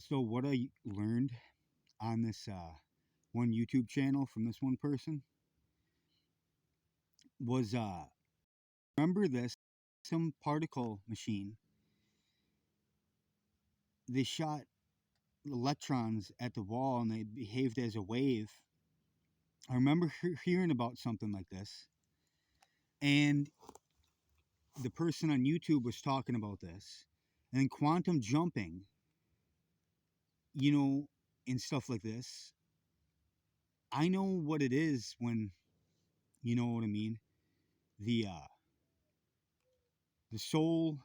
So what I learned on this one YouTube channel from this one person was remember this some particle machine. They shot electrons at the wall and they behaved as a wave. I remember hearing about something like this, and the person on YouTube was talking about this, and then quantum jumping, you know, and stuff like this. I know what it is when, you know what I mean. The soul,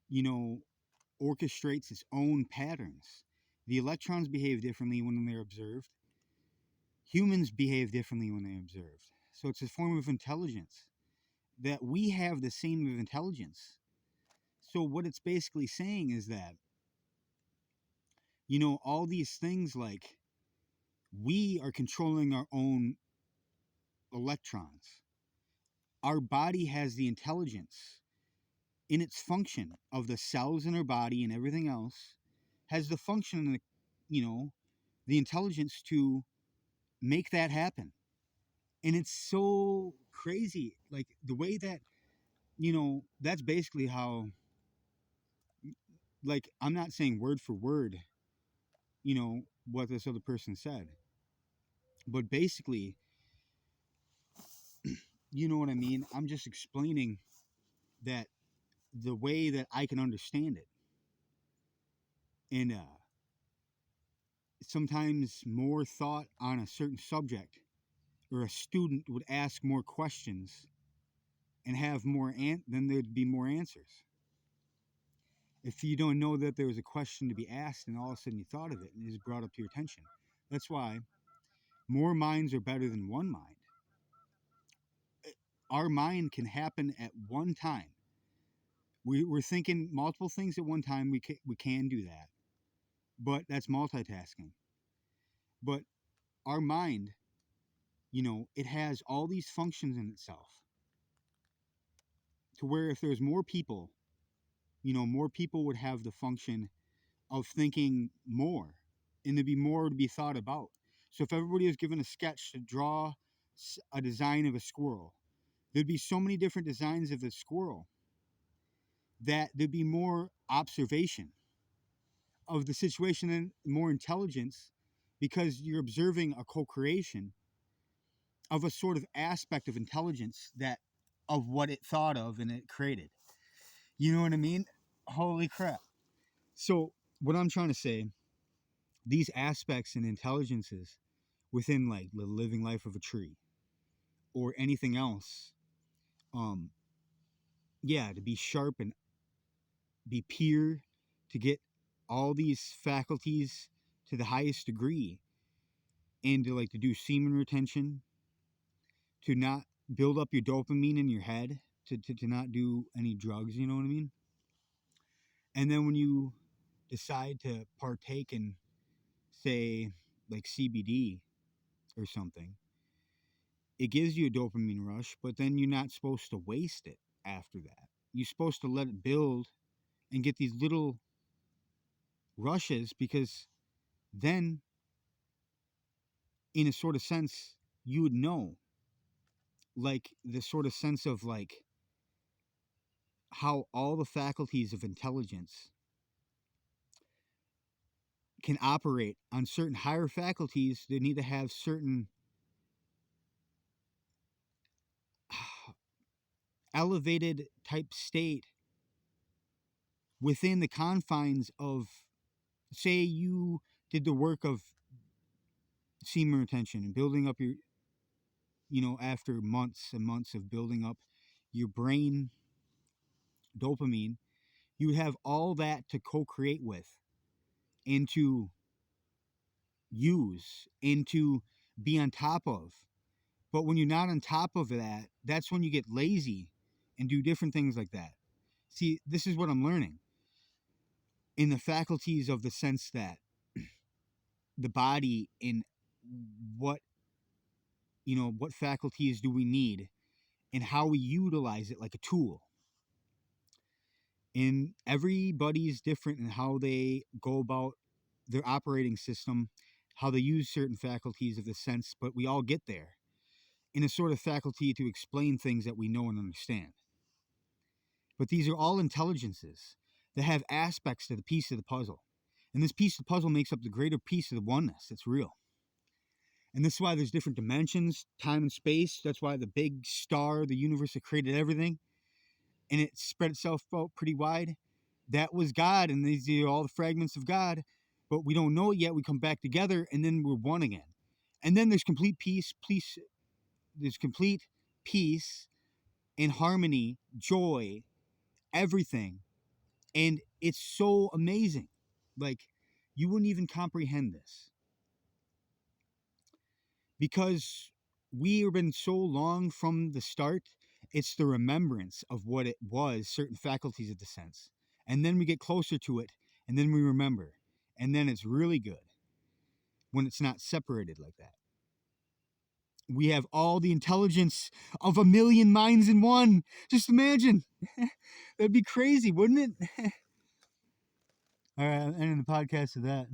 you know, orchestrates its own patterns. The electrons behave differently when they're observed. Humans behave differently when they're observed. So it's a form of intelligence that we have the same of intelligence. So what it's basically saying is that, you know, all these things like we are controlling our own electrons. Our body has the intelligence in its function of the cells in our body and everything else has the function, you know, the intelligence to make that happen. And it's so crazy. Like the way that, you know, that's basically how, like, I'm not saying word for word, you know, what this other person said, but basically, you know what I mean? I'm just explaining that the way that I can understand it. And sometimes more thought on a certain subject or a student would ask more questions and have more then there'd be more answers. If you don't know that there was a question to be asked and all of a sudden you thought of it and it is brought up to your attention. That's why more minds are better than one mind. Our mind can happen at one time. We're thinking multiple things at one time. We can do that, but that's multitasking. But our mind, you know, it has all these functions in itself to where if there's more people, you know, more people would have the function of thinking more, and there'd be more to be thought about. So if everybody was given a sketch to draw a design of a squirrel, there'd be so many different designs of the squirrel that there'd be more observation of the situation and more intelligence because you're observing a co-creation of a sort of aspect of intelligence that of what it thought of and it created. You know what I mean? Holy crap. So what I'm trying to say, these aspects and intelligences within like the living life of a tree or anything else, um yeah, to be sharp and be pure, to get all these faculties to the highest degree, and to like to do semen retention, to not build up your dopamine in your head, to not do any drugs, you know what I mean? And then when you decide to partake in, say, like CBD or something, it gives you a dopamine rush, but then you're not supposed to waste it after that. You're supposed to let it build and get these little rushes because then, in a sort of sense, you would know, like the sort of sense of like how all the faculties of intelligence can operate on certain higher faculties. They need to have certain elevated type state within the confines of, say, you did the work of semen retention and building up your, you know, after months and months of building up your brain dopamine, you would have all that to co-create with and to use and to be on top of. But when you're not on top of that, that's when you get lazy and do different things like that. See, this is what I'm learning in the faculties of the sense that the body in what, you know, what faculties do we need and how we utilize it like a tool. And everybody's different in how they go about their operating system, how they use certain faculties of the sense, but we all get there in a sort of faculty to explain things that we know and understand. But these are all intelligences that have aspects to the piece of the puzzle. And this piece of the puzzle makes up the greater piece of the oneness that's real. And this is why there's different dimensions, time and space. That's why the big star, the universe that created everything, and it spread itself out pretty wide. That was God, and these are all the fragments of God, but we don't know it yet. We come back together, and then we're one again. And then there's complete peace, there's complete peace and harmony, joy, everything. And it's so amazing. Like, you wouldn't even comprehend this. Because we have been so long from the start, it's the remembrance of what it was, certain faculties of the sense. And then we get closer to it, and then we remember. And then it's really good when it's not separated like that. We have all the intelligence of a million minds in one. Just imagine. That'd be crazy, wouldn't it? All right, I'm ending the podcast with that.